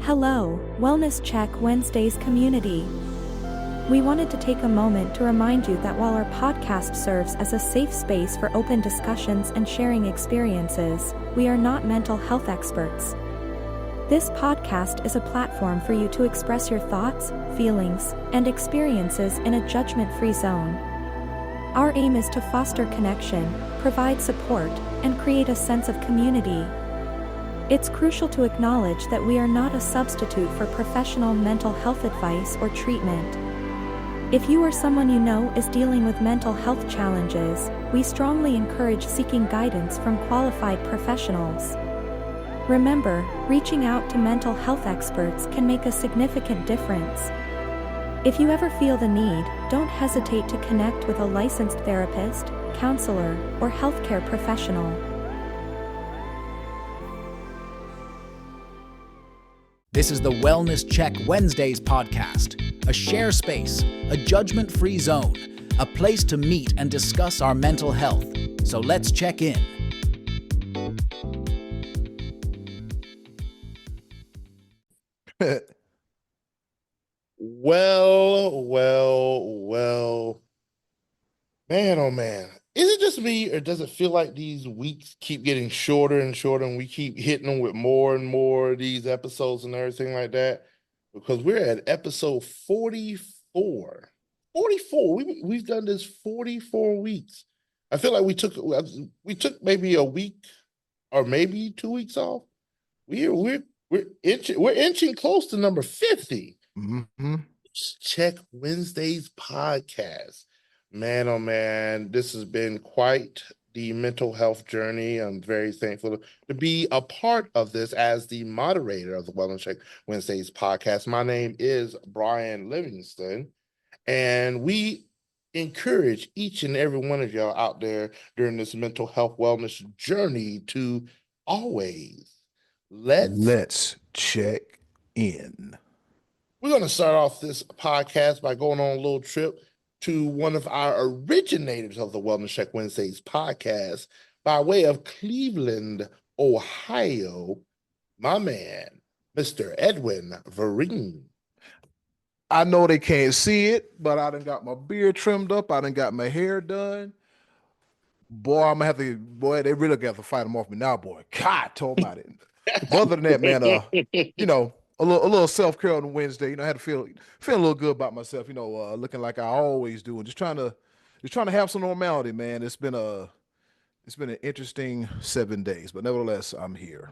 Hello, Wellness Check Wednesdays community. We wanted to take a moment to remind you that while our podcast serves as a safe space for open discussions and sharing experiences, we are not mental health experts. This podcast is a platform for you to express your thoughts, feelings, and experiences in a judgment-free zone. Our aim is to foster connection, provide support, and create a sense of community. It's crucial to acknowledge that we are not a substitute for professional mental health advice or treatment. If you or someone you know is dealing with mental health challenges, we strongly encourage seeking guidance from qualified professionals. Remember, reaching out to mental health experts can make a significant difference. If you ever feel the need, don't hesitate to connect with a licensed therapist, counselor, or healthcare professional. This is the Wellness Check Wednesdays podcast, a share space, a judgment-free zone, a place to meet and discuss our mental health. So let's check in. Well, man, oh man. Is it just me, or does it feel like these weeks keep getting shorter and shorter, and we keep hitting them with more and more of these episodes and everything like that? Because we're at episode 44. 44. We've done this 44 weeks. I feel like we took maybe a week or maybe 2 weeks off. We're inching close to number 50. Mm-hmm. Check Wednesday's podcast. Man, oh man, this has been quite the mental health journey. I'm very thankful to be a part of this as the moderator of the Wellness Check Wednesdays podcast. My name is Brian Livingston, and we encourage each and every one of y'all out there during this mental health wellness journey to always let's check in. We're going to start off this podcast by going on a little trip to one of our originators of the Wellness Check Wednesdays podcast by way of Cleveland, Ohio, my man, Mr. Edwin Vereen. I know they can't see it, but I done got my beard trimmed up. I done got my hair done. Boy, they really got to fight them off me now, boy. God, talk about it. But other than that, man, a little self-care on Wednesday. I had to feel a little good about myself, looking like I always do, and just trying to have some normality, man. It's been an interesting 7 days, but nevertheless, I'm here.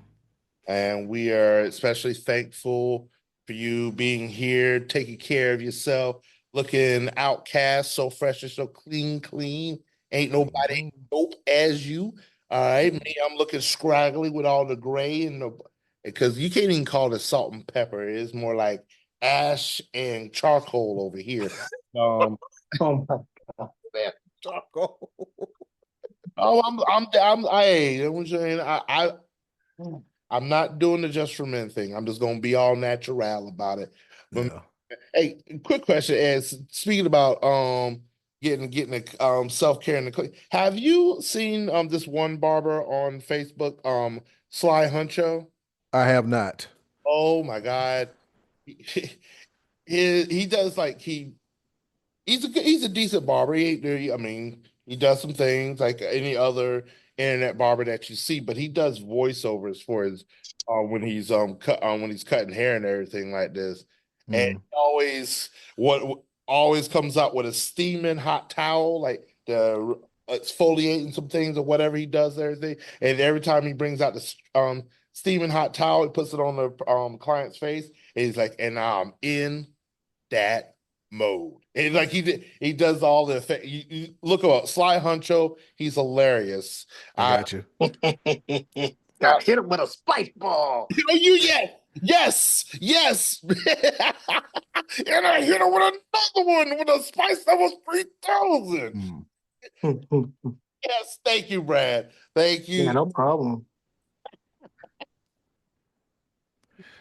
And we are especially thankful for you being here, taking care of yourself, looking outcast, so fresh and so clean. Ain't nobody dope as you. All right, me, I'm looking scraggly with all the gray and because you can't even call it salt and pepper. It's more like ash and charcoal over here. Oh my God, man, charcoal. I'm not doing the just for men thing. I'm just gonna be all natural about it. But Yeah. Hey, quick question: as speaking about getting a self-care in the have you seen this one barber on Facebook, Sly Huncho? I have not. Oh my God. He does like he's a decent barber. He ain't there. I mean, he does some things like any other internet barber that you see, but he does voiceovers for his when he's cutting hair and everything like this. And always comes out with a steaming hot towel, like the exfoliating some things or whatever he does, everything. And every time he brings out the steaming hot towel, he puts it on the client's face, and he's like, and I'm in that mode. And like he does all the effect. You look about Sly Huncho, he's hilarious. I got you. I hit him with a spice ball. Yes. And I hit him with another one with a spice that was 3,000. Yes, thank you, Brad. Thank you. Yeah, no problem.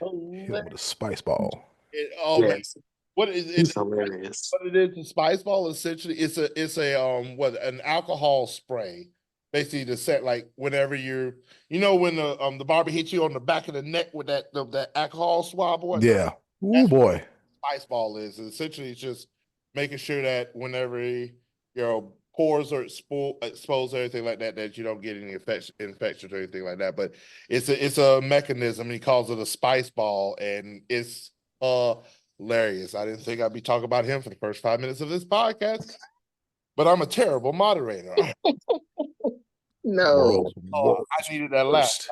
Hit him with a spice ball. Man. What is it? He's hilarious. What it is? The spice ball essentially it's an alcohol spray basically the set like whenever you're, when the barber hits you on the back of the neck with that alcohol swab or whatnot. Yeah. Ooh, That's what boy. spice ball is. Essentially, it's just making sure that whenever your pores are exposed or anything like that, that you don't get any infections or anything like that. But it's a mechanism. He calls it a spice ball, and it's hilarious. I didn't think I'd be talking about him for the first 5 minutes of this podcast, but I'm a terrible moderator. No. World's Oh, worst. I needed that laugh.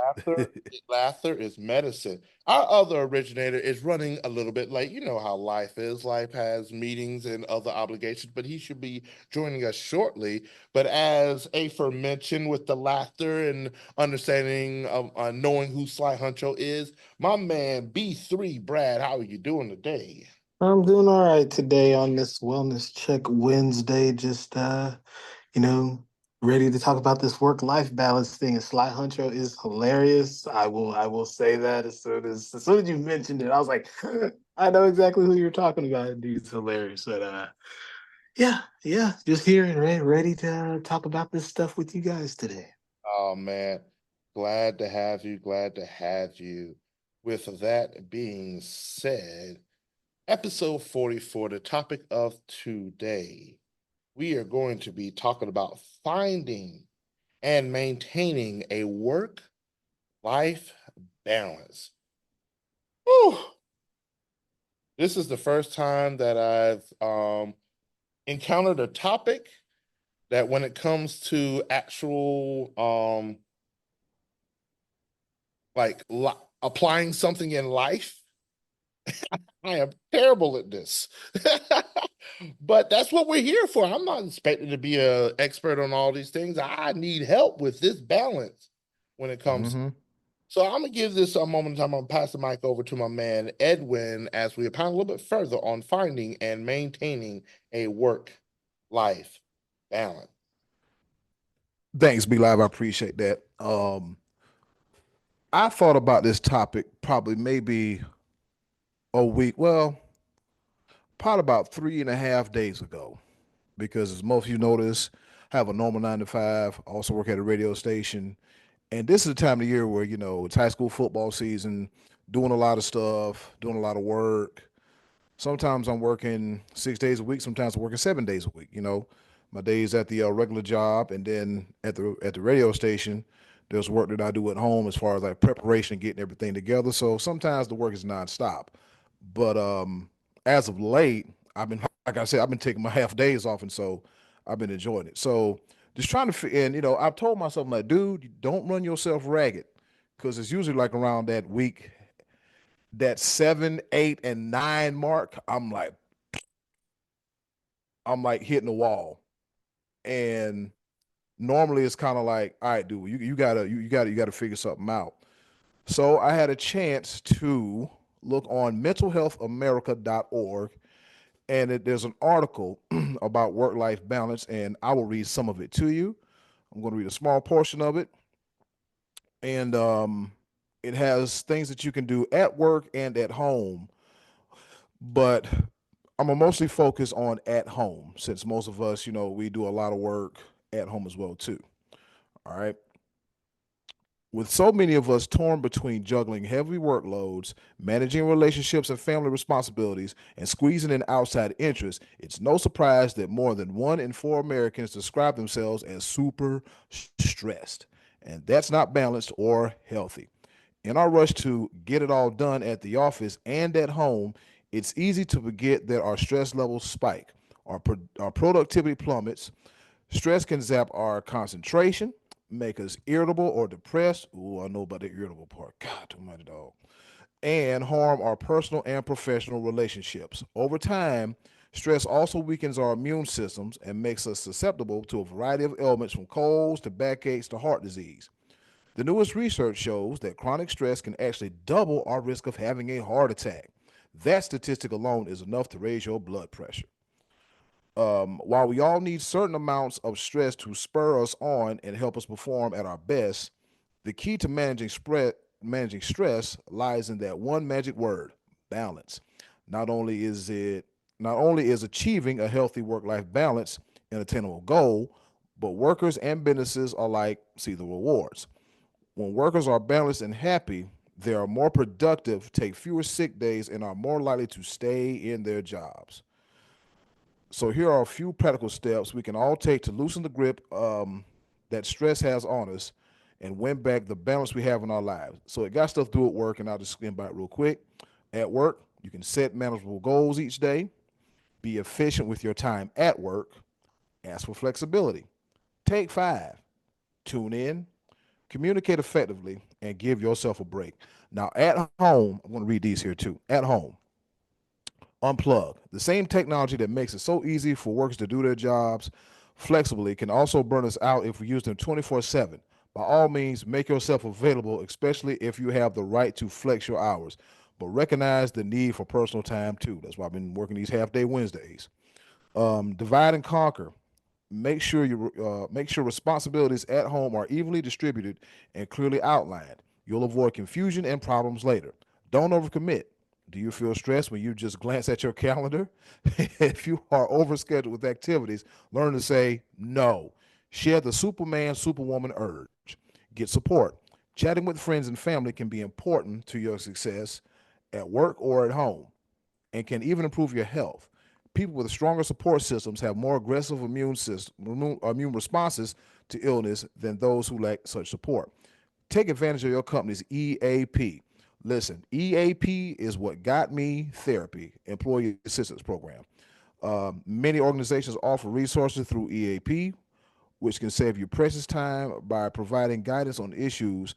Laughter is medicine. Our other originator is running a little bit late. You know how life is. Life has meetings and other obligations, but he should be joining us shortly. But as Afer mentioned, with the laughter and understanding of knowing who Sly Huncho is, my man B3 Brad, how are you doing today? I'm doing all right today on this Wellness Check Wednesday. Just you know, ready to talk about this work-life balance thing. And Sly Huncho is hilarious. I will say that as soon as you mentioned it, I was like, I know exactly who you're talking about. And he's hilarious. But yeah, just here and ready to talk about this stuff with you guys today. Oh man, glad to have you. Glad to have you. With that being said, episode 44, the topic of today, we are going to be talking about finding and maintaining a work-life balance. Whew. This is the first time that I've encountered a topic that when it comes to actual like applying something in life, I am terrible at this. But that's what we're here for. I'm not expected to be an expert on all these things. I need help with this balance when it comes. Mm-hmm. So I'm gonna give this a moment in time. I'm gonna pass the mic over to my man Edwin as we opine a little bit further on finding and maintaining a work-life balance. Thanks, B Live. I appreciate that. I thought about this topic probably maybe a week. Well, probably about 3.5 days ago, because as most of you notice, I have a normal 9 to 5. I also work at a radio station, and this is the time of year where it's high school football season, doing a lot of stuff, doing a lot of work. Sometimes I'm working 6 days a week. Sometimes I'm working 7 days a week. My days at the regular job, and then at the radio station, there's work that I do at home as far as like preparation, getting everything together. So sometimes the work is nonstop. But as of late, like I said, I've been taking my half days off, and so I've been enjoying it. So just trying to fit in. I've told myself, like, dude, you don't run yourself ragged, because it's usually like around that week, that 7, 8, and 9 mark. I'm like hitting the wall, and normally it's kind of like, all right, dude, you gotta figure something out. So I had a chance to look on mentalhealthamerica.org, and there's an article about work-life balance, and I will read some of it to you. I'm going to read a small portion of it, and it has things that you can do at work and at home, but I'm gonna mostly focus on at home, since most of us, we do a lot of work at home as well too. All right. With so many of us torn between juggling heavy workloads, managing relationships and family responsibilities, and squeezing in outside interests, it's no surprise that more than 1 in 4 Americans describe themselves as super stressed. And that's not balanced or healthy. In our rush to get it all done at the office and at home, it's easy to forget that our stress levels spike, our productivity plummets. Stress can zap our concentration, make us irritable or depressed. Ooh, I know about the irritable part. God, too much dog. And harm our personal and professional relationships. Over time, stress also weakens our immune systems and makes us susceptible to a variety of ailments, from colds to backaches to heart disease. The newest research shows that chronic stress can actually double our risk of having a heart attack. That statistic alone is enough to raise your blood pressure. While we all need certain amounts of stress to spur us on and help us perform at our best, the key to managing stress lies in that one magic word: balance. Not only is it not only is achieving a healthy work-life balance an attainable goal, But workers and businesses alike see the rewards. When workers are balanced and happy, they are more productive, take fewer sick days, and are more likely to stay in their jobs. So here are a few practical steps we can all take to loosen the grip that stress has on us and win back the balance we have in our lives. So it got stuff to do at work, and I'll just skim by it real quick. At work, you can set manageable goals each day, be efficient with your time at work, ask for flexibility, take 5, tune in, communicate effectively, and give yourself a break. Now, at home, I'm going to read these here too. At home, unplug. The same technology that makes it so easy for workers to do their jobs flexibly can also burn us out if we use them 24/7. By all means, make yourself available, especially if you have the right to flex your hours. But recognize the need for personal time too. That's why I've been working these half-day Wednesdays. Divide and conquer. Make sure responsibilities at home are evenly distributed and clearly outlined. You'll avoid confusion and problems later. Don't overcommit. Do you feel stressed when you just glance at your calendar? If you are overscheduled with activities, learn to say no. Share the Superman, Superwoman urge. Get support. Chatting with friends and family can be important to your success at work or at home and can even improve your health. People with stronger support systems have more aggressive immune responses to illness than those who lack such support. Take advantage of your company's EAP. Listen, EAP is what got me therapy, Employee Assistance Program. Many organizations offer resources through EAP, which can save you precious time by providing guidance on issues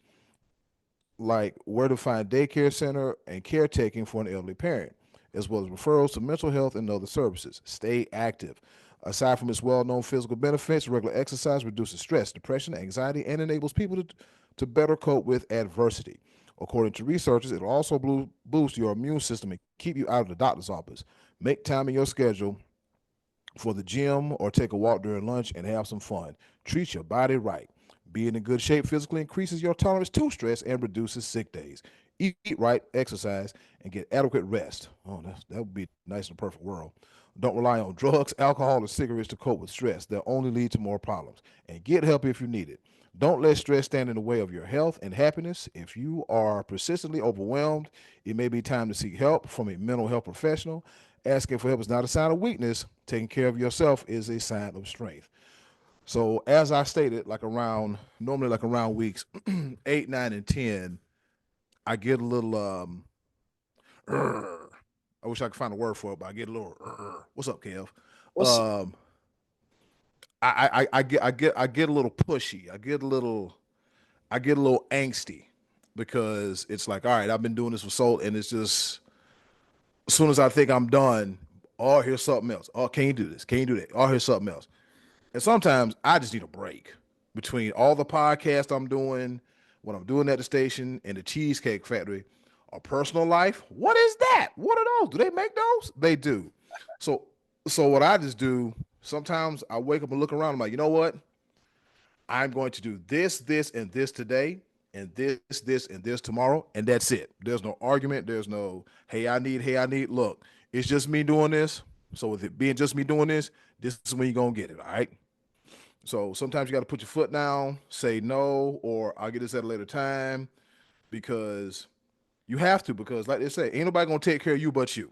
like where to find daycare center and caretaking for an elderly parent, as well as referrals to mental health and other services. Stay active. Aside from its well-known physical benefits, regular exercise reduces stress, depression, anxiety, and enables people to better cope with adversity. According to researchers, it'll also boost your immune system and keep you out of the doctor's office. Make time in your schedule for the gym or take a walk during lunch and have some fun. Treat your body right. Being in good shape physically increases your tolerance to stress and reduces sick days. Eat right, exercise, and get adequate rest. Oh, that would be nice in a perfect world. Don't rely on drugs, alcohol, or cigarettes to cope with stress. They'll only lead to more problems. And get help if you need it. Don't let stress stand in the way of your health and happiness. If you are persistently overwhelmed, it may be time to seek help from a mental health professional. Asking for help is not a sign of weakness. Taking care of yourself is a sign of strength. So as I stated, normally around weeks 8, 9, and 10, I get a little I wish I could find a word for it, but I get a little what's up, Kev? What's Um I get a little pushy. I get a little angsty because it's like, all right, I've been doing this for so, and it's just as soon as I think I'm done, oh, here's something else. Oh, can you do this? Can you do that? Oh, here's something else. And sometimes I just need a break between all the podcasts I'm doing, what I'm doing at the station, and the Cheesecake Factory. A personal life. What is that? What are those? Do they make those? They do. So, so what I just do, sometimes I wake up and look around. I'm like, you know what? I'm going to do this, this, and this today, and this, and this tomorrow, and that's it. There's no argument. There's no, hey, I need. Look, it's just me doing this. So with it being just me doing this is when you're gonna get it. All right. So sometimes you got to put your foot down, say no, or I'll get this at a later time because you have to. Because like they say, ain't nobody gonna take care of you but you.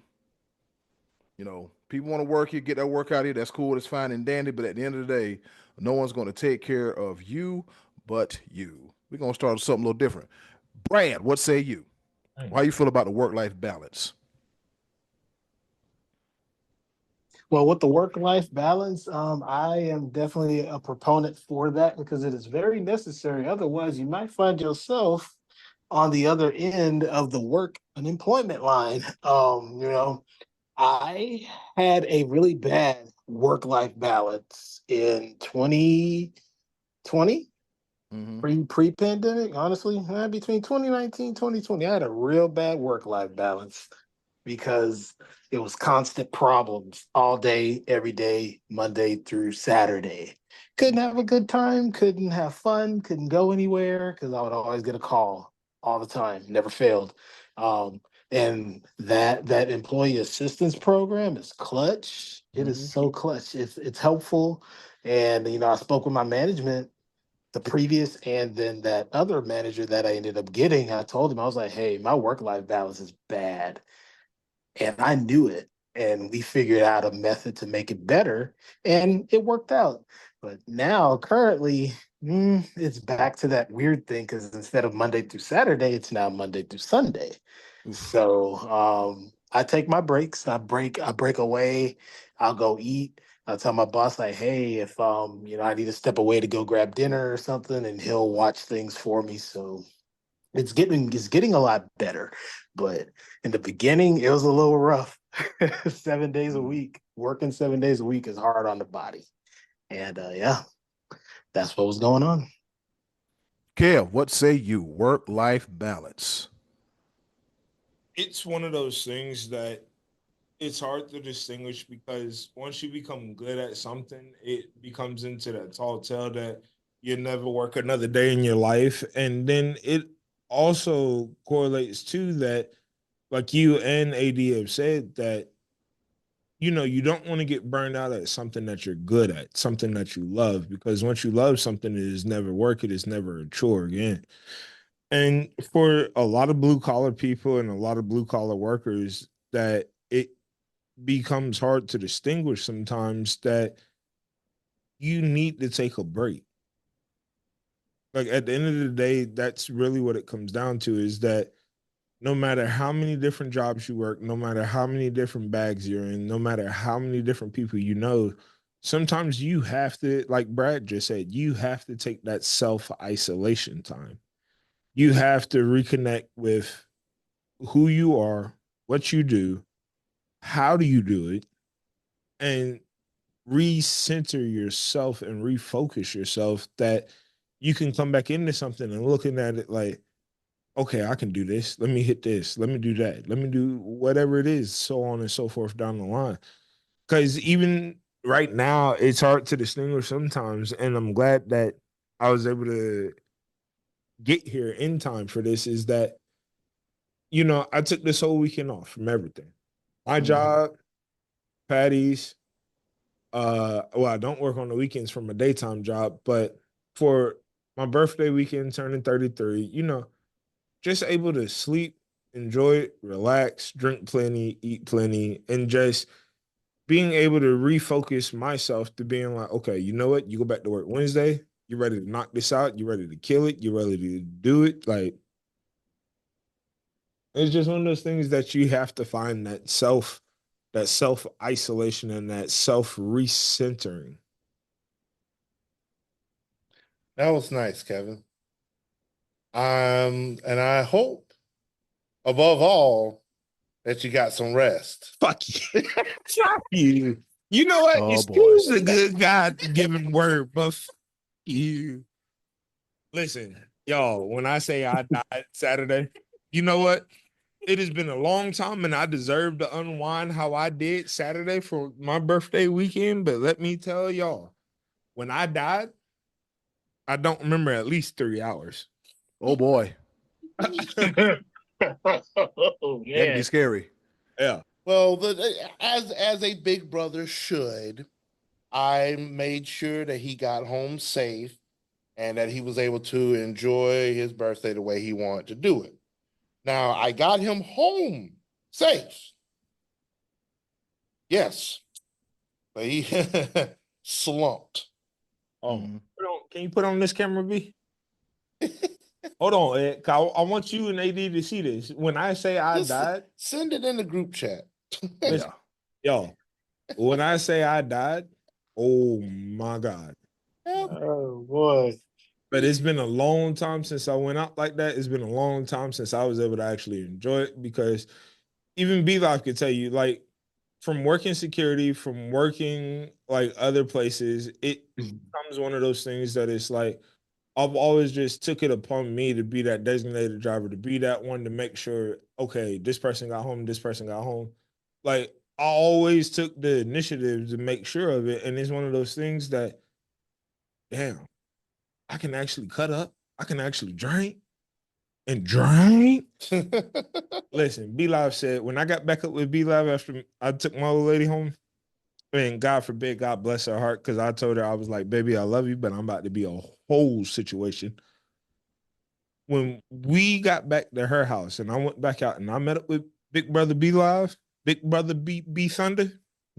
People want to work here, get that work out here. That's cool. That's fine and dandy. But at the end of the day, no one's going to take care of you but you. We're going to start with something a little different. Brad, what say you? How you feel about the work-life balance? Well, with the work-life balance, I am definitely a proponent for that because it is very necessary. Otherwise, you might find yourself on the other end of the work unemployment line. I had a really bad work-life balance in 2020, Mm-hmm. pre-pandemic, honestly. Between 2019, 2020, I had a real bad work-life balance because it was constant problems all day, every day, Monday through Saturday. Couldn't have a good time, couldn't have fun, couldn't go anywhere because I would always get a call all the time, never failed. Um, and that employee assistance program is clutch. It is Mm-hmm. so clutch. It's helpful. And, I spoke with my management, the previous and then that other manager that I ended up getting. I told him, I was like, hey, my work-life balance is bad. And I knew it. And we figured out a method to make it better. And it worked out. But now, currently, it's back to that weird thing because instead of Monday through Saturday, it's now Monday through Sunday. Oof. So I take my breaks. I break away. I'll go eat. I'll tell my boss like, hey, if I need to step away to go grab dinner or something, and he'll watch things for me. So it's getting a lot better. But in the beginning, it was a little rough. 7 days a week, working 7 days a week is hard on the body. And yeah, that's what was going on. Kev, what say you? Work-life balance. It's one of those things that it's hard to distinguish because once you become good at something, it becomes into that tall tale that you never work another day in your life. And then it also correlates to that, like you and AD have said, that you don't want to get burned out at something that you're good at, something that you love, because once you love something, it is never work, it is never a chore again. And for a lot of blue collar people and a lot of blue collar workers, that it becomes hard to distinguish sometimes that you need to take a break. Like at the end of the day, that's really what it comes down to, is that no matter how many different jobs you work, no matter how many different bags you're in, no matter how many different people sometimes you have to, like Brad just said, you have to take that self isolation time. You have to reconnect with who you are, what you do, how do you do it, and recenter yourself and refocus yourself that you can come back into something and looking at it like, okay, I can do this. Let me hit this. Let me do that. Let me do whatever it is, so on and so forth down the line. Because even right now, it's hard to distinguish sometimes. And I'm glad that I was able to get here in time for this, is that, I took this whole weekend off from everything. My job, Patty's, well, I don't work on the weekends for my daytime job, but for my birthday weekend, turning 33, just able to sleep, enjoy it, relax, drink plenty, eat plenty, and just being able to refocus myself to being like, okay, you know what? You go back to work Wednesday, you're ready to knock this out, you're ready to kill it, you're ready to do it. Like, it's just one of those things that you have to find that self isolation and that self recentering. That was nice, Kevin. And I hope above all that you got some rest. Fuck you. Fuck you. You know what? Oh, Excuse boy. the good God giving word, but fuck you. Listen, y'all, when I say I died Saturday, you know what? It has been a long time and I deserve to unwind how I did Saturday for my birthday weekend. But let me tell y'all, when I died, I don't remember at least 3 hours. Oh, boy. Oh That'd be man. scary. Yeah. Well, as a big brother should, I made sure that he got home safe and that he was able to enjoy his birthday the way he wanted to do it. Now, I got him home safe. Yes, but he slumped. Oh, can you put on this camera, B? Hold on, Ed. I want you and AD to see this. When I say I Just died, send it in the group chat. listen, Yeah. yo, when I say I died, oh my God. Oh boy. But it's been a long time since I went out like that. It's been a long time since I was able to actually enjoy it, because even B Life could tell you, like, from working security, from working like other places, it becomes one of those things that it's like I've always just took it upon me to be that designated driver, to be that one to make sure, okay, this person got home, this person got home. Like, I always took the initiative to make sure of it. And it's one of those things that, damn, I can actually cut up, I can actually drink and drink. Listen, B Live said when I got back up with B Live after I took my old lady home, And God forbid, God bless her heart, because I told her, I was like, baby, I love you, but I'm about to be a whole situation. When we got back to her house and I went back out and I met up with Big Brother B Live, Big Brother B Thunder,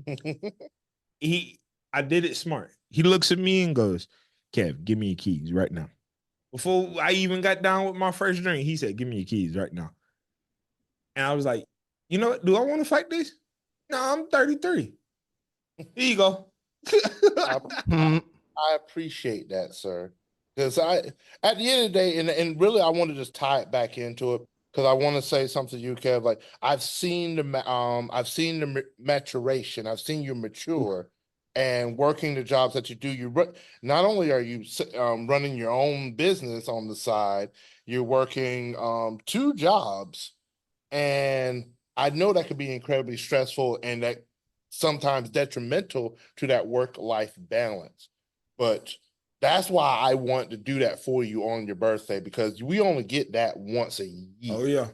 I did it smart. He looks at me and goes, Kev, give me your keys right now. Before I even got down with my first drink, he said, give me your keys right now. And I was like, you know what? Do I want to fight this? No, I'm 33. Here you go. I appreciate that, sir. Because at the end of the day, and really, I want to just tie it back into it because I want to say something to you, Kev. Like I've seen the maturation. I've seen you mature, and working the jobs that you do. Not only are you running your own business on the side, you're working 2 jobs, and I know that could be incredibly stressful and that sometimes detrimental to that work-life balance. But that's why I want to do that for you on your birthday, because we only get that once a year. Oh, yeah.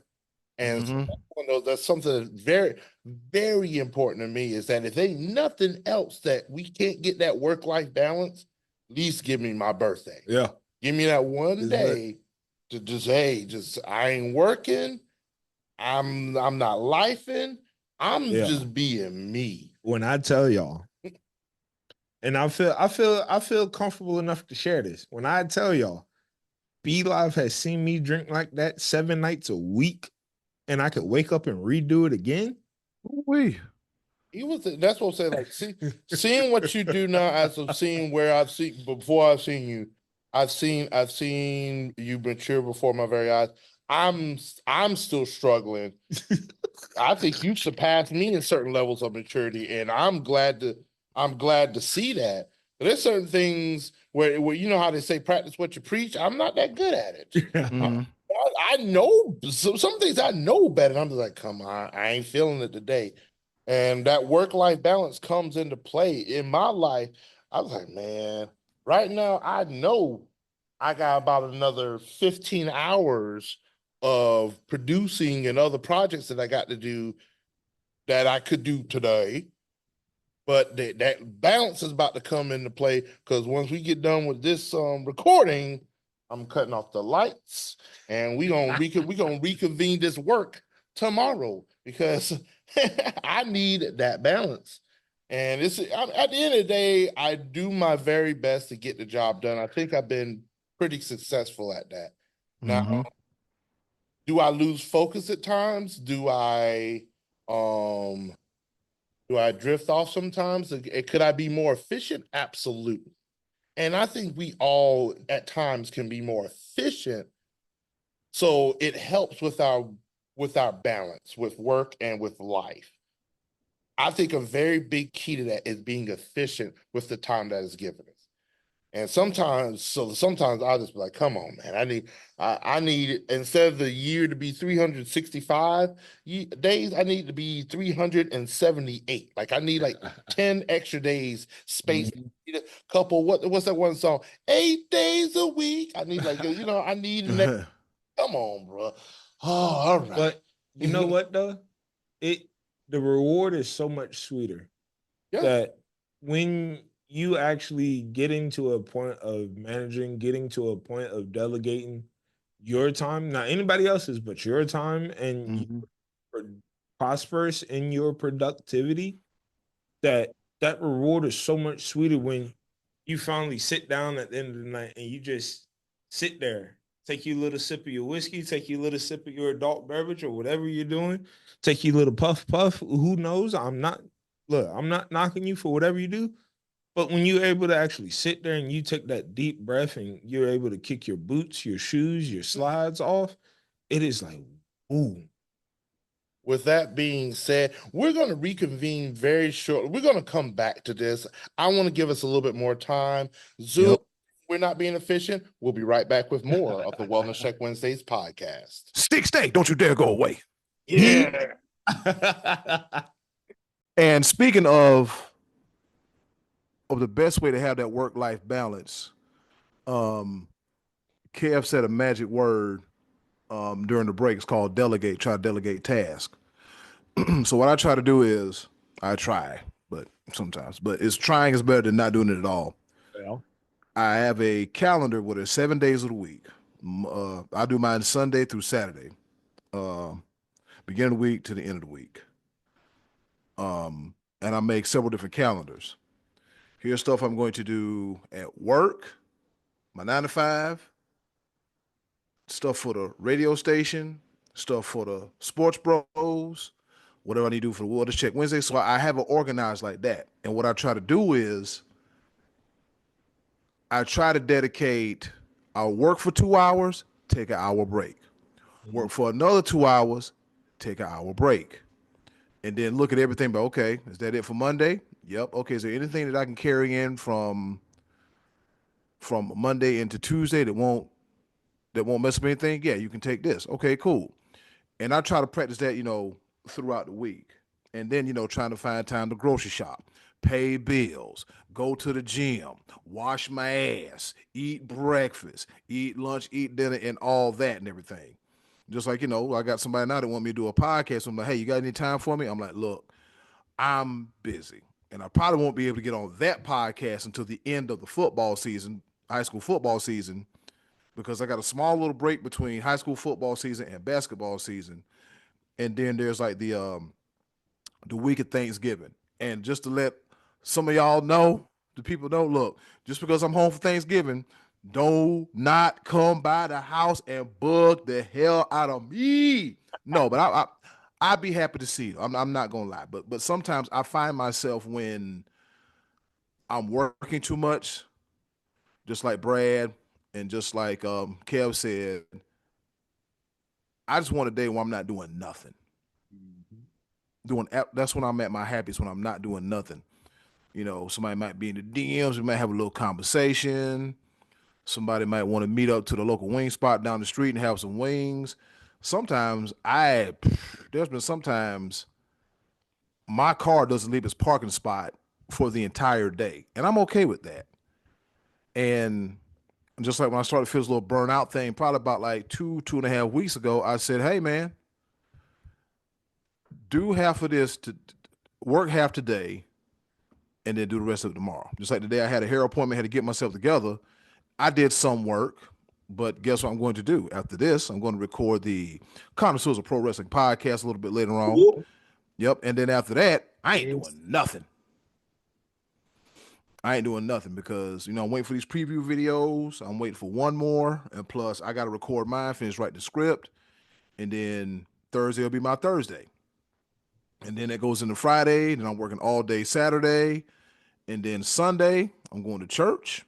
And so that's something that's very, very important to me, is that if ain't nothing else that we can't get that work-life balance, at least give me my birthday. Yeah. Give me that one day to just I ain't working. I'm not lifing. I'm just being me. When I tell y'all, and I feel comfortable enough to share this. When I tell y'all, B Live has seen me drink like that 7 nights a week, and I could wake up and redo it again. That's what I'm saying. Like, seeing what you do now, as of seeing where I've seen before I've seen you, I've seen you mature before my very eyes. I'm still struggling. I think you surpassed me in certain levels of maturity, and I'm glad to see that. But there's certain things where you know how they say practice what you preach. I'm not that good at it. I know some things I know better. And I'm just like, come on, I ain't feeling it today. And that work-life balance comes into play in my life. I was like, man, right now I know I got about another 15 hours of producing and other projects that I got to do that I could do today. But that balance is about to come into play, because once we get done with this recording, I'm cutting off the lights and we gonna reconvene this work tomorrow, because I need that balance. And at the end of the day, I do my very best to get the job done. I think I've been pretty successful at that. Now, do I lose focus at times? Do I drift off sometimes? Could I be more efficient? Absolutely. And I think we all at times can be more efficient. So it helps with our balance with work and with life. I think a very big key to that is being efficient with the time that is given us. And sometimes I'll just be like, come on, man. I need, instead of the year to be 365 days, I need to be 378. Like I need like 10 extra days space. A couple, what's that one song? 8 days a week. I need I need an extra. Come on, bro. Oh, all right. But you know what though? The reward is so much sweeter. Yeah. That when you actually getting to a point of managing, getting to a point of delegating your time, not anybody else's, but your time, and you're prosperous in your productivity, that reward is so much sweeter when you finally sit down at the end of the night and you just sit there, take you a little sip of your whiskey, take you a little sip of your adult beverage or whatever you're doing, take you a little puff. Who knows? I'm not knocking you for whatever you do. But when you're able to actually sit there and you take that deep breath and you're able to kick your boots, your shoes, your slides off, it is like, ooh. With that being said, we're going to reconvene very shortly. We're going to come back to this. I want to give us a little bit more time. Zoom, we're not being efficient. We'll be right back with more of the Wellness Check Wednesdays podcast. Stay, don't you dare go away. Yeah. And speaking of the best way to have that work-life balance, Kev said a magic word during the break. It's called delegate. Try to delegate task. So what I try to do is, but sometimes, but it's trying is better than not doing it at all. Well, I have a calendar with it 7 days of the week. I do mine Sunday through Saturday, uh, beginning of the week to the end of the week. And I make several different calendars. Here's stuff I'm going to do at work, my 9 to 5, stuff for the radio station, stuff for the sports bros, whatever I need to do for the Wellness Check Wednesday. So I have it organized like that. And what I try to do is I try to dedicate, I'll work for 2 hours, take an hour break. Work for another 2 hours, take an hour break. And then look at everything, but okay, is that it for Monday? Yep. Okay, is there anything that I can carry in from Monday into Tuesday that won't mess up anything? Yeah, you can take this. Okay, cool. And I try to practice that, throughout the week. And then, trying to find time to grocery shop, pay bills, go to the gym, wash my ass, eat breakfast, eat lunch, eat dinner, and all that and everything. Just like, I got somebody now that want me to do a podcast. I'm like, hey, you got any time for me? I'm like, look, I'm busy. And I probably won't be able to get on that podcast until the end of the football season, high school football season, because I got a small little break between high school football season and basketball season. And then there's like the week of Thanksgiving. And just to let some of y'all know, the people know, look, just because I'm home for Thanksgiving, do not come by the house and bug the hell out of me. No, but I'd be happy to see you. I'm not gonna lie, but sometimes I find myself when I'm working too much, just like Brad and just like Kev said, I just want a day where I'm not doing nothing. That's when I'm at my happiest, when I'm not doing nothing. Somebody might be in the DMs, we might have a little conversation. Somebody might want to meet up to the local wing spot down the street and have some wings. Sometimes there's been sometimes my car doesn't leave its parking spot for the entire day, and I'm okay with that. And just like when I started to feel this little burnout thing, probably about like 2.5 weeks ago, I said, hey man, do half of this to work half today and then do the rest of it tomorrow. Just like the day I had a hair appointment, had to get myself together. I did some work, but guess what I'm going to do? After this, I'm going to record the Connoisseurs of Pro Wrestling podcast a little bit later on. Ooh. Yep. And then after that, I ain't doing nothing. Because, I'm waiting for these preview videos. I'm waiting for one more. And plus, I got to record mine, finish write the script. And then Thursday will be my Thursday. And then it goes into Friday. Then I'm working all day Saturday. And then Sunday, I'm going to church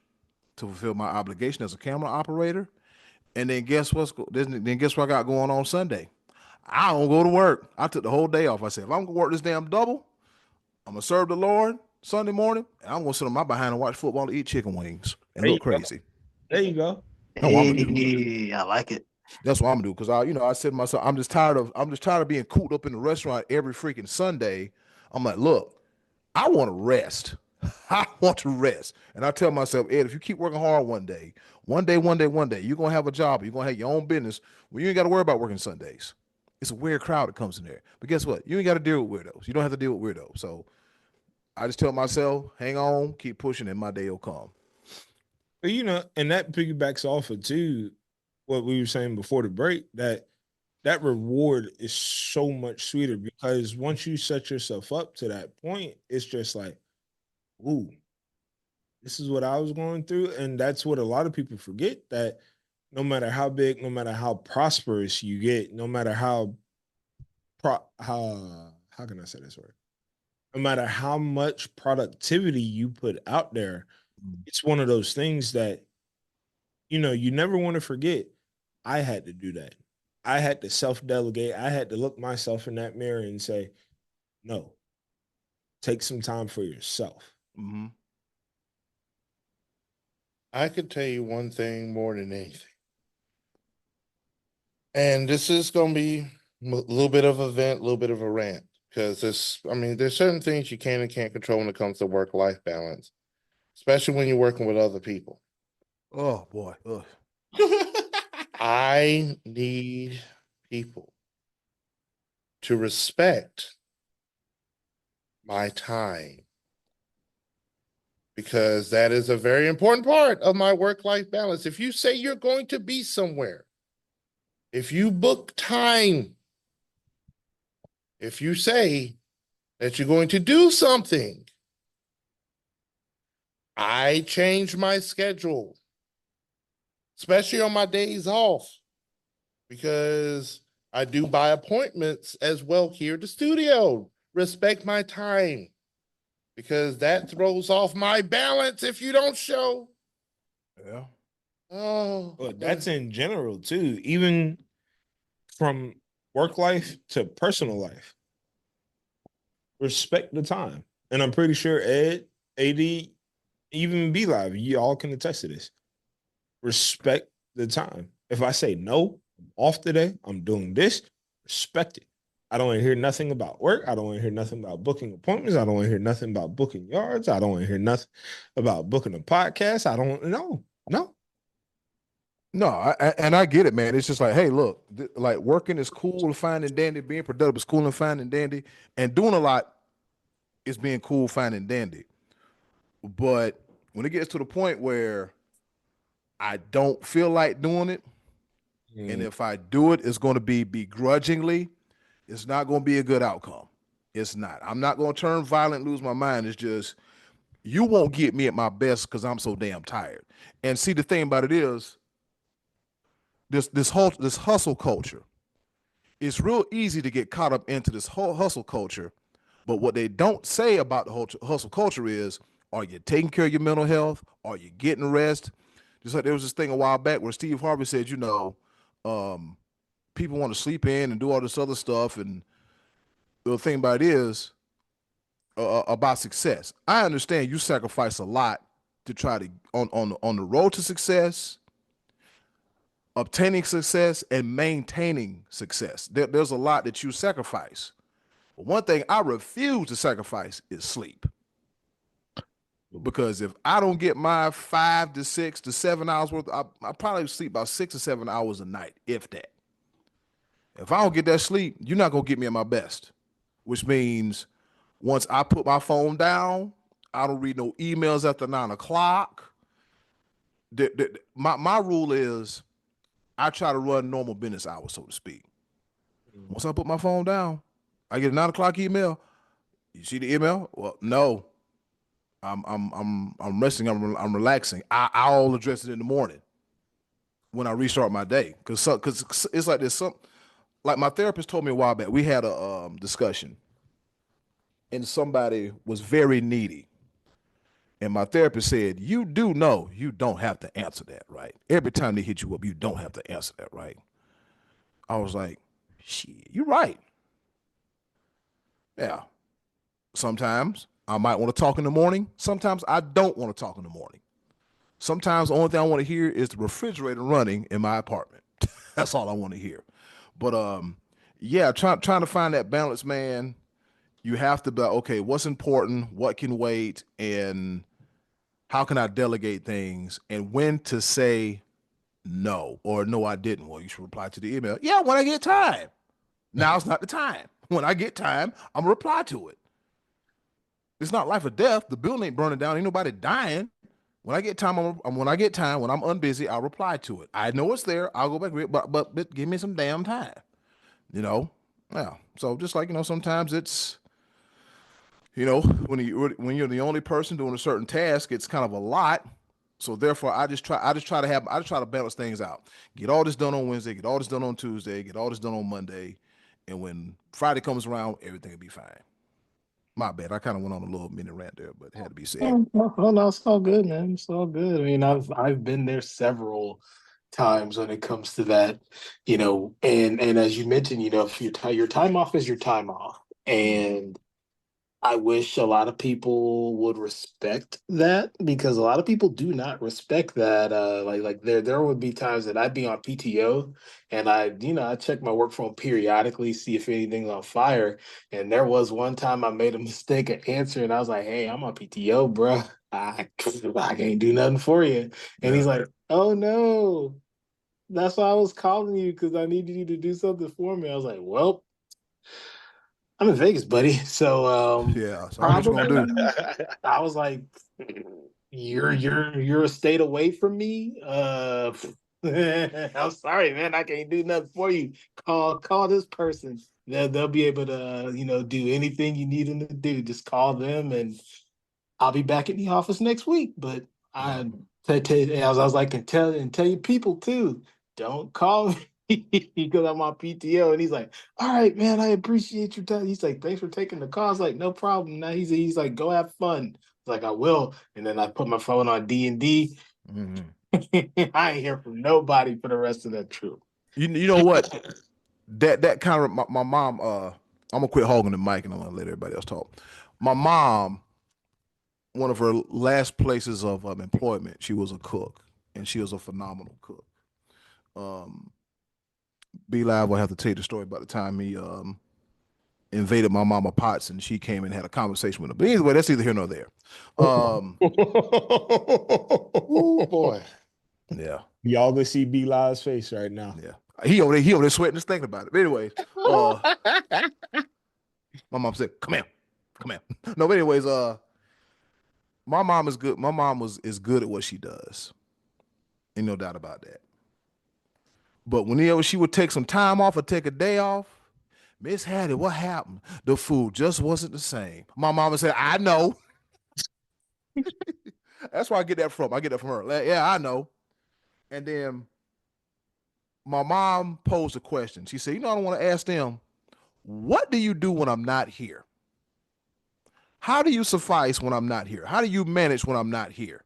to fulfill my obligation as a camera operator. And then guess what I got going on Sunday? I don't go to work. I took the whole day off. I said, if I'm gonna work this damn double, I'm gonna serve the Lord Sunday morning, and I'm gonna sit on my behind and watch football and eat chicken wings and look crazy. There you go. Hey, I like it. That's what I'm gonna do, because I said to myself, I'm just tired of being cooped up in the restaurant every freaking Sunday. I'm like, look, I want to rest. I want to rest. And I tell myself, Ed, if you keep working hard one day, you're going to have a job. You're going to have your own business where you ain't got to worry about working Sundays. It's a weird crowd that comes in there. But guess what? You ain't got to deal with weirdos. You don't have to deal with weirdos. So I just tell myself, hang on, keep pushing, and my day will come. But, and that piggybacks off of, too, what we were saying before the break, that reward is so much sweeter, because once you set yourself up to that point, it's just like, ooh, this is what I was going through. And that's what a lot of people forget, that no matter how big, no matter how prosperous you get, no matter how can I say this word? No matter how much productivity you put out there, it's one of those things that, you never want to forget. I had to do that. I had to self-delegate. I had to look myself in that mirror and say, no, take some time for yourself. Mm-hmm. I could tell you one thing more than anything. And this is going to be a little bit of a vent, a little bit of a rant, because there's certain things you can and can't control when it comes to work-life balance, especially when you're working with other people. Oh, boy. Ugh. I need people to respect my time because that is a very important part of my work-life balance. If you say you're going to be somewhere, if you book time, if you say that you're going to do something, I change my schedule, especially on my days off, because I do by appointments as well here at the studio. Respect my time, because that throws off my balance if you don't show. Yeah. Oh, But that's in general too, even from work life to personal life. Respect the time. And I'm pretty sure Ed, AD, even B Live, you all can attest to this. Respect the time. If I say no, I'm off today, I'm doing this, respect it. I don't want to hear nothing about work. I don't want to hear nothing about booking appointments. I don't want to hear nothing about booking yards. I don't want to hear nothing about booking a podcast. I don't know. No. No, and I get it, man. It's just like, hey, look, like working is cool and fine and dandy, being productive is cool and fine and dandy, and doing a lot is being cool, fine and dandy. But when it gets to the point where I don't feel like doing it, and if I do it, it's going to be begrudgingly. It's not going to be a good outcome. It's not. I'm not going to turn violent, lose my mind. It's just you won't get me at my best because I'm so damn tired. And see, the thing about it is, this hustle culture. It's real easy to get caught up into this whole hustle culture, but what they don't say about the whole hustle culture is, are you taking care of your mental health? Are you getting rest? Just like there was this thing a while back where Steve Harvey said, people want to sleep in and do all this other stuff, and the thing about it is about success. I understand you sacrifice a lot to try to on the road to success, obtaining success and maintaining success. There's a lot that you sacrifice. But one thing I refuse to sacrifice is sleep. Because if I don't get my 5 to 6 to 7 hours worth, I probably sleep about 6 to 7 hours a night, if that. If I don't get that sleep, you're not going to get me at my best, which means once I put my phone down, I don't read no emails after 9 o'clock. My rule is I try to run normal business hours, so to speak. Once I put my phone down, I get a 9 o'clock email. You see the email? Well, no. I'm resting. I'm relaxing. I'll address it in the morning when I restart my day. Cause it's like there's some, like my therapist told me a while back. We had a discussion, and somebody was very needy. And my therapist said, "You do know you don't have to answer that, right? Every time they hit you up, you don't have to answer that, right?" I was like, "Shit, you're right." Yeah. Sometimes I might want to talk in the morning. Sometimes I don't want to talk in the morning. Sometimes the only thing I want to hear is the refrigerator running in my apartment. That's all I want to hear. But yeah, trying to find that balance, man. You have to be okay. What's important? What can wait? And how can I delegate things? And when to say no or no, I didn't. Well, you should reply to the email. Yeah, when I get time. Now's not the time. When I get time, I'm gonna reply to it. It's not life or death. The building ain't burning down. Ain't nobody dying. When I get time, when I get time, when I'm unbusy, I'll reply to it. I know it's there. I'll go back, but give me some damn time. You know, yeah. So just like sometimes it's when you're the only person doing a certain task, it's kind of a lot. So therefore, I just try to balance things out. Get all this done on Wednesday. Get all this done on Tuesday. Get all this done on Monday, and when Friday comes around, everything will be fine. My bad. I kind of went on a little mini rant there, but it had to be said. No, it's all good, man. It's all good. I mean, I've been there several times when it comes to that, and as you mentioned, if your time off is your time off, and I wish a lot of people would respect that because a lot of people do not respect that. Like there would be times that I'd be on PTO and I check my work phone periodically, see if anything's on fire. And there was one time I made a mistake of answering. I was like, "Hey, I'm on PTO, bro. I can't do nothing for you." And he's like, "Oh no, that's why I was calling you because I needed you to do something for me." I was like, "Well, I'm in Vegas, buddy. So Yeah. So what you gonna probably do? I was like, you're a state away from me. I'm sorry, man. I can't do nothing for you. Call this person. They'll be able to do anything you need them to do. Just call them, and I'll be back in the office next week. But I I was like, and tell your people too. Don't call me because I'm on PTO. And he's like, all right, man, I appreciate your time. He's like, thanks for taking the call. I was like, no problem. Now he's like, go have fun. Like, I will. And then I put my phone on D&D. Mhm. I ain't hear from nobody for the rest of that trip. You know what? That kind of my mom. I'm gonna quit hogging the mic and I'm gonna let everybody else talk. My mom, one of her last places of employment, she was a cook, and she was a phenomenal cook. Um, B Live will have to tell you the story about the time he invaded my mama pots and she came and had a conversation with him. But anyway, that's neither here nor there. Oh boy. Yeah, Y'all gonna see B Live's face right now. yeah. He over there sweating just thinking about it. But anyways, my mom said, "Come here, come here." No, but anyways, my mom is good. My mom is good at what she does. Ain't no doubt about that. But whenever she would take some time off or take a day off, Miss Hattie, what happened? The food just wasn't the same. My mama said, I know. That's where I get that from. I get that from her. Like, yeah, I know. And then my mom posed a question. She said, I don't want to ask them, what do you do when I'm not here? How do you suffice when I'm not here? How do you manage when I'm not here?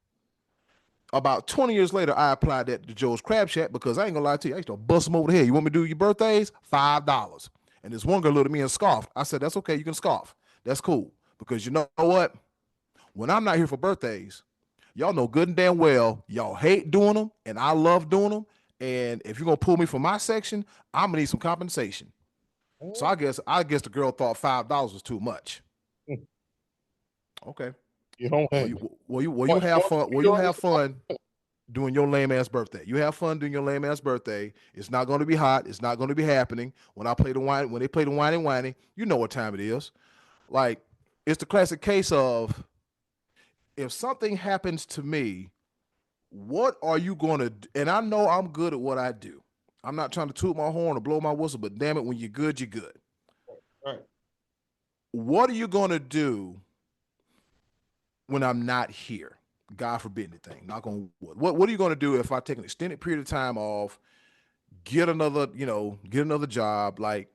About 20 years later, I applied that to Joe's Crab Shack because I ain't gonna lie to you, I used to bust them over the head. You want me to do your birthdays? $5. And this one girl looked at me and scoffed. I said, that's okay, you can scoff. That's cool. Because you know what? When I'm not here for birthdays, y'all know good and damn well y'all hate doing them and I love doing them. And if you're gonna pull me from my section, I'm gonna need some compensation. So I guess the girl thought $5 was too much. Okay. You don't You have fun. Will you have fun doing your lame ass birthday? You have fun doing your lame ass birthday. It's not going to be hot. It's not going to be happening. When they play the wine and whining, you know what time it is. Like, it's the classic case of, if something happens to me, what are you going to do? And I know I'm good at what I do. I'm not trying to toot my horn or blow my whistle, but damn it, when you're good, you're good. Right. What are you going to do when I'm not here? God forbid anything. Knock on wood. What are you going to do if I take an extended period of time off, get another job? Like,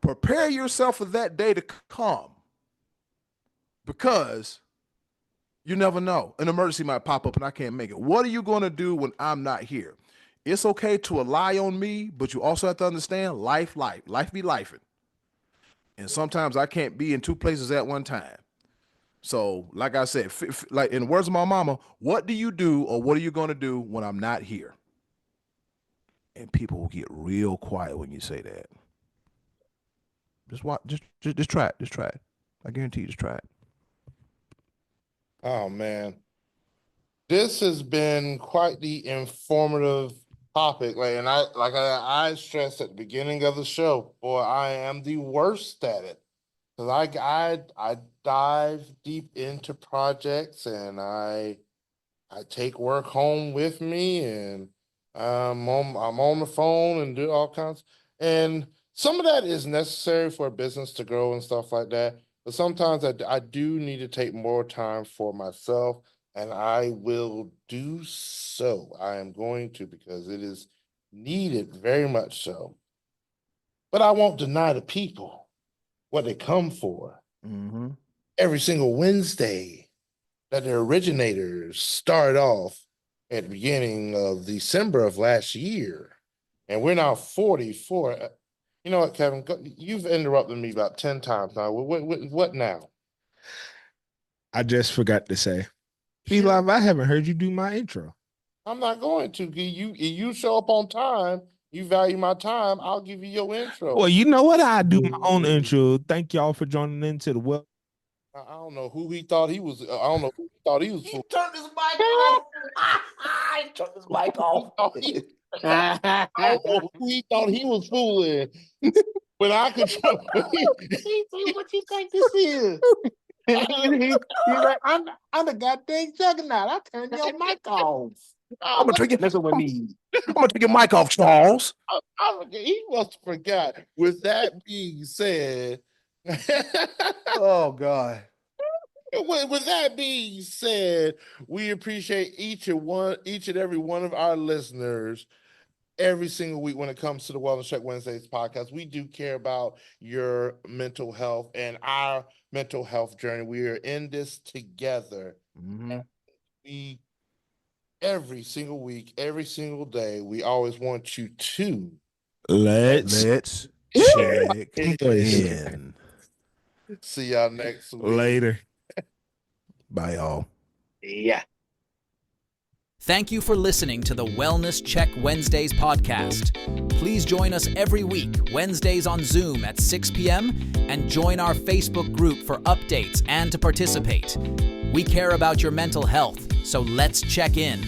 prepare yourself for that day to come, because you never know. An emergency might pop up and I can't make it. What are you going to do when I'm not here? It's okay to rely on me, but you also have to understand life be lifing. And sometimes I can't be in two places at one time. So, like I said, like in the words of my mama, what do you do, or what are you going to do when I'm not here? And people will get real quiet when you say that. Just watch. Just try it. Just try it. I guarantee you, just try it. Oh man. This has been quite the informative topic. I stressed at the beginning of the show, boy, I am the worst at it. Because I dive deep into projects and I take work home with me, and I'm on the phone and do all kinds. And some of that is necessary for a business to grow and stuff like that. But sometimes I do need to take more time for myself, and I will do so. I am going to, because it is needed very much so. But I won't deny the people what they come for. Mm-hmm. Every single Wednesday that the originators started off at the beginning of December of last year. And we're now 44. You know what, Kevin? You've interrupted me about 10 times now. What now? I just forgot to say, B Live, I haven't heard you do my intro. I'm not going to. You show up on time, you value my time, I'll give you your intro. Well, you know what? I do my own intro. Thank y'all for joining into the well. I don't know who he thought he was. I don't know who he thought he was. He turned his mic off. He turned his mic off. I don't know who he thought he was fooling. When I control, He said, "What you think this is?" He's like, I'm the goddamn juggernaut. I turn your mic off. I'm gonna take Messing with me. I'm gonna take your mic off, Charles. he must have forgot. With that being said, Oh God. with that being said, we appreciate each and every one of our listeners every single week when it comes to the Wellness Check Wednesdays podcast. We do care about your mental health and our mental health journey. We are in this together. Mm-hmm. We every single week, every single day, we always want you to Let's check in. in. See y'all next week. Later. Bye, y'all. Yeah. Thank you for listening to the Wellness Check Wednesdays podcast. Please join us every week, Wednesdays on Zoom at 6 p.m., and join our Facebook group for updates and to participate. We care about your mental health, so let's check in.